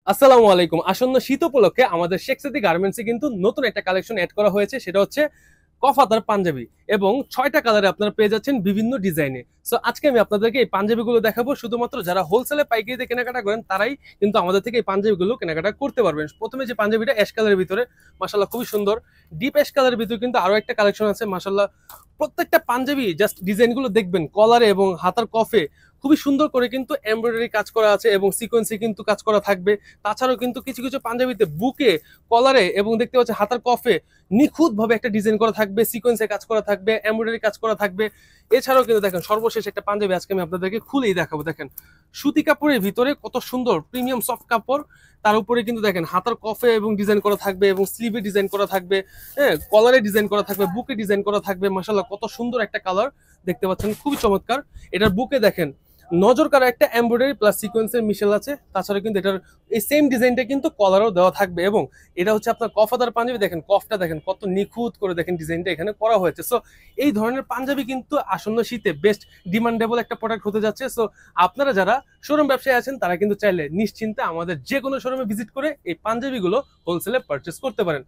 আসসালামু আলাইকুম। আসন্ন শীত উপলক্ষে আমাদের শেখ সাদি গার্মেন্টসে কিন্তু নতুন একটা কালেকশন এড করা হয়েছে, সেটা হচ্ছে কফাতার পাঞ্জাবি এবং 6টা কালারে আপনারা পেয়ে যাচ্ছেন বিভিন্ন ডিজাইনে। সো আজকে আমি আপনাদেরকে এই পাঞ্জাবিগুলো দেখাবো। শুধুমাত্র যারা হোলসেলে পাইকারিতে কেনাকাটা করেন তারাই কিন্তু আমাদের থেকে এই পাঞ্জাবিগুলো কেনাকাটা করতে পারবেন। প্রথমে যে পাঞ্জাবিটা অ্যাশ কালারের ভিতরে, মাশাআল্লাহ খুবই সুন্দর। ডিপ অ্যাশ কালারের ভিতরে কিন্তু আরো একটা কালেকশন আছে, মাশাআল্লাহ। প্রত্যেকটা পাঞ্জাবি জাস্ট ডিজাইনগুলো দেখবেন, কলারে এবং হাতার কফে খুবই সুন্দর করে কিন্তু এমব্রয়ডারি কাজ করা আছে এবং সিকোয়েন্সে কিন্তু কাজ করা থাকবে। তাছাড়াও কিন্তু কিছু কিছু পাঞ্জাবিতে বুকে, কলারে এবং দেখতে পাচ্ছি হাতার কফে নিখুঁত ভাবে একটা ডিজাইন করা থাকবে, সিকোয়েন্সে কাজ করা থাকবে, এমব্রয়ডারি কাজ করা থাকবে। এছাড়াও কিন্তু দেখেন সর্বশেষ একটা পাঞ্জাবি আজকে আমি আপনাদেরকে খুলেই দেখাবো। দেখেন সুতি কাপড়ের ভিতরে কত সুন্দর প্রিমিয়াম সফট কাপড়, তার উপরে কিন্তু দেখেন হাতার কফে এবং ডিজাইন করা থাকবে এবং স্লিভে ডিজাইন করা থাকবে, হ্যাঁ কলারে ডিজাইন করা থাকবে, বুকে ডিজাইন করা থাকবে। মাশাআল্লাহ কত সুন্দর একটা কালার, দেখতে পাচ্ছেন খুবই চমৎকার। এটার বুকে দেখেন নজর কারা একটা এমব্রয়ডারি প্লাস সিকোয়েন্সের মিশেল আছে। তাছাড়া কিন্তু এটার এই সেম ডিজাইনটা কিন্তু কলারও দেওয়া থাকবে এবং এটা হচ্ছে আপনার কফাদার পাঞ্জাবি। দেখেন কফটা দেখেন কত নিখুঁত করে দেখেন ডিজাইনটা এখানে করা হয়েছে। সো এই ধরনের পাঞ্জাবি কিন্তু আসন্ন শীতে বেস্ট ডিমান্ডেবল একটা প্রোডাক্ট হতে যাচ্ছে। সো আপনারা যারা শোরুম ব্যবসায়ী আছেন তারা কিন্তু চাইলে নিশ্চিন্তে আমাদের যে কোনো শোরুমে ভিজিট করে এই পাঞ্জাবিগুলো হোলসেলে পারচেস করতে পারেন।